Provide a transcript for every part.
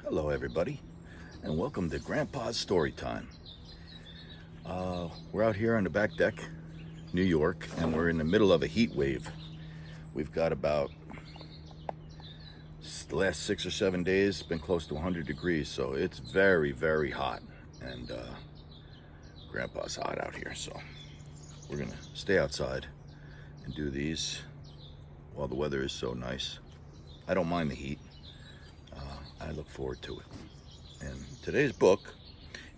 Hello, everybody, and welcome to Grandpa's Story Time. We're out here on the back deck, New York, and we're in the middle of a heat wave. We've got about the last 6 or 7 days been close to 100 degrees, so it's very, very hot, and Grandpa's hot out here, so we're gonna stay outside and do these while the weather is so nice. I don't mind the heat. I look forward to it. And today's book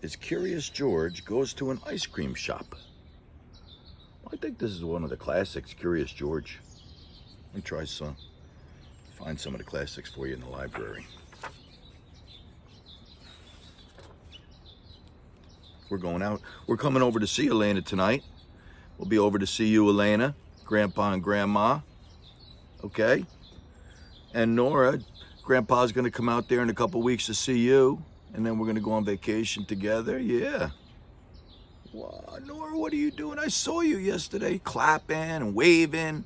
is Curious George Goes to an Ice Cream Shop. I think this is one of the classics, Curious George. Let me try find some of the classics for you in the library. We're going out. We're coming over to see Elena tonight. We'll be over to see you, Elena, Grandpa and Grandma. Okay? And Nora, Grandpa's gonna come out there in a couple weeks to see you, and then we're gonna go on vacation together. Yeah. Wow, Nora, what are you doing? I saw you yesterday clapping and waving.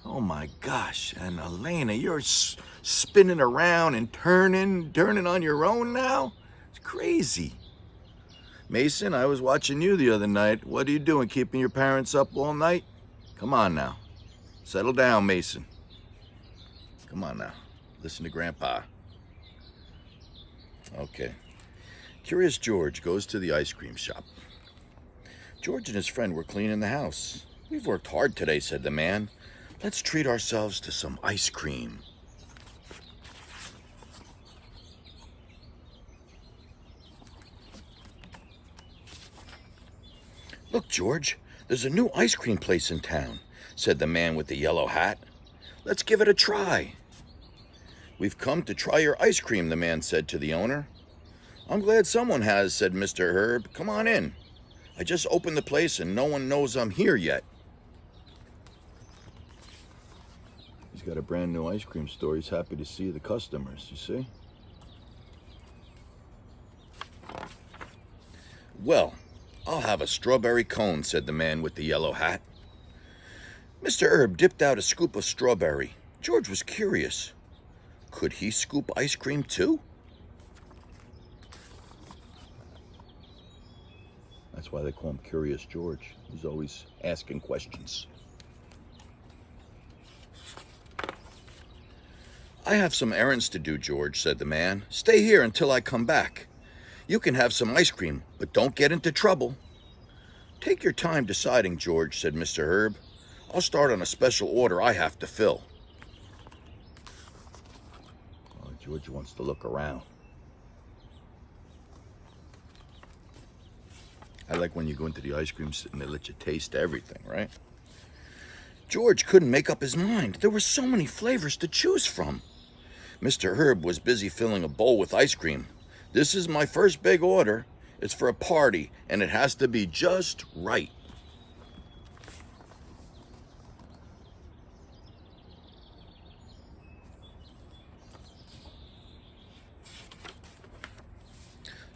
Oh my gosh. And Elena, you're spinning around and turning on your own now? It's crazy. Mason, I was watching you the other night. What are you doing, keeping your parents up all night? Come on now. Settle down, Mason. Come on now. Listen to Grandpa. Okay. Curious George goes to the ice cream shop. George and his friend were cleaning the house. We've worked hard today, said the man. Let's treat ourselves to some ice cream. Look, George, there's a new ice cream place in town, said the man with the yellow hat. Let's give it a try. We've come to try your ice cream, the man said to the owner. I'm glad someone has, said Mr. Herb. Come on in. I just opened the place and no one knows I'm here yet. He's got a brand new ice cream store. He's happy to see the customers, you see? Well, I'll have a strawberry cone, said the man with the yellow hat. Mr. Herb dipped out a scoop of strawberry. George was curious. Could he scoop ice cream too? That's why they call him Curious George. He's always asking questions. I have some errands to do, George, said the man. Stay here until I come back. You can have some ice cream, but don't get into trouble. Take your time deciding, George, said Mr. Herb. I'll start on a special order I have to fill. Oh, George wants to look around. I like when you go into the ice cream and they let you taste everything, right? George couldn't make up his mind. There were so many flavors to choose from. Mr. Herb was busy filling a bowl with ice cream. This is my first big order. It's for a party, and it has to be just right.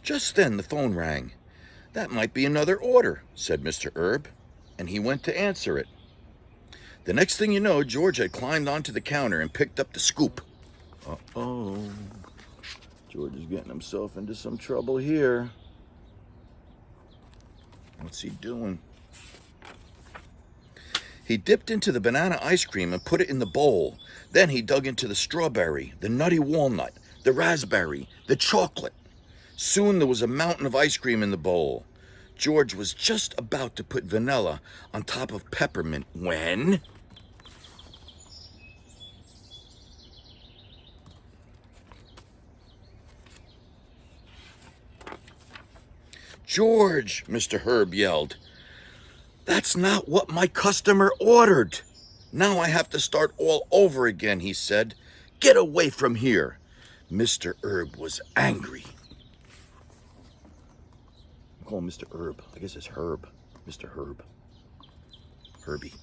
Just then the phone rang. That might be another order, said Mr. Herb, and he went to answer it. The next thing you know, George had climbed onto the counter and picked up the scoop. Uh-oh. George is getting himself into some trouble here. What's he doing? He dipped into the banana ice cream and put it in the bowl. Then he dug into the strawberry, the nutty walnut, the raspberry, the chocolate. Soon there was a mountain of ice cream in the bowl. George was just about to put vanilla on top of peppermint when... George, Mr. Herb yelled. That's not what my customer ordered. Now I have to start all over again, he said. Get away from here. Mr. Herb was angry. I call him Mr. Herb. I guess it's Herb. Mr. Herb. Herbie.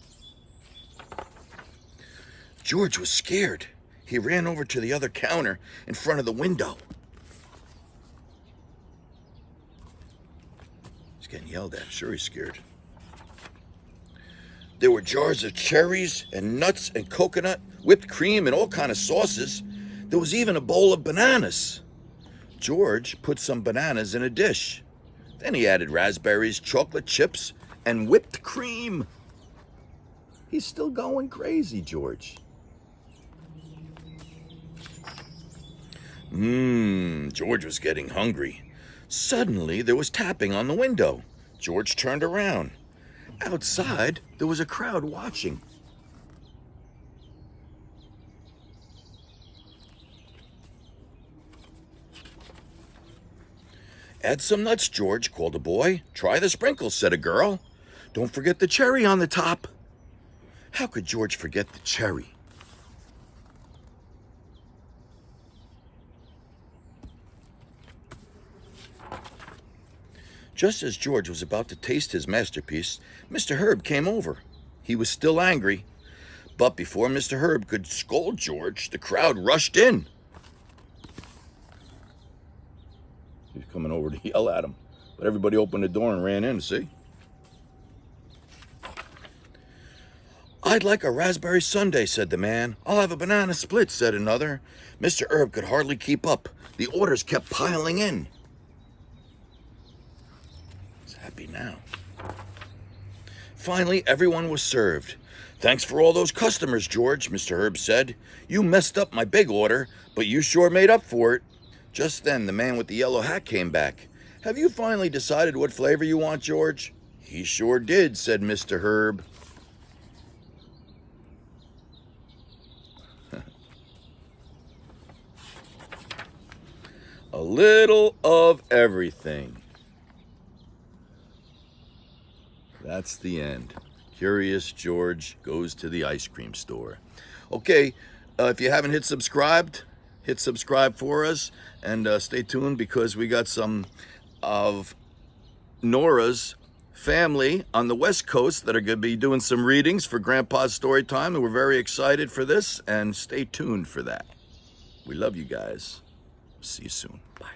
George was scared. He ran over to the other counter in front of the window. He's getting yelled at. Sure, he's scared. There were jars of cherries and nuts and coconut, whipped cream and all kind of sauces. There was even a bowl of bananas. George put some bananas in a dish. Then he added raspberries, chocolate chips, and whipped cream. He's still going crazy, George. George was getting hungry. Suddenly, there was tapping on the window. George turned around. Outside, there was a crowd watching. Add some nuts, George, called a boy. Try the sprinkles, said a girl. Don't forget the cherry on the top. How could George forget the cherry? Just as George was about to taste his masterpiece, Mr. Herb came over. He was still angry. But before Mr. Herb could scold George, the crowd rushed in. He's coming over to yell at him. But everybody opened the door and ran in, see? I'd like a raspberry sundae, said the man. I'll have a banana split, said another. Mr. Herb could hardly keep up. The orders kept piling in. He's happy now. Finally, everyone was served. Thanks for all those customers, George, Mr. Herb said. You messed up my big order, but you sure made up for it. Just then, the man with the yellow hat came back. Have you finally decided what flavor you want, George? He sure did, said Mr. Herb. A little of everything. That's the end. Curious George goes to the ice cream store. Okay, if you haven't hit subscribe for us, and stay tuned because we got some of Nora's family on the West Coast that are going to be doing some readings for Grandpa's Story Time, and we're very excited for this, and stay tuned for that. We love you guys. See you soon. Bye.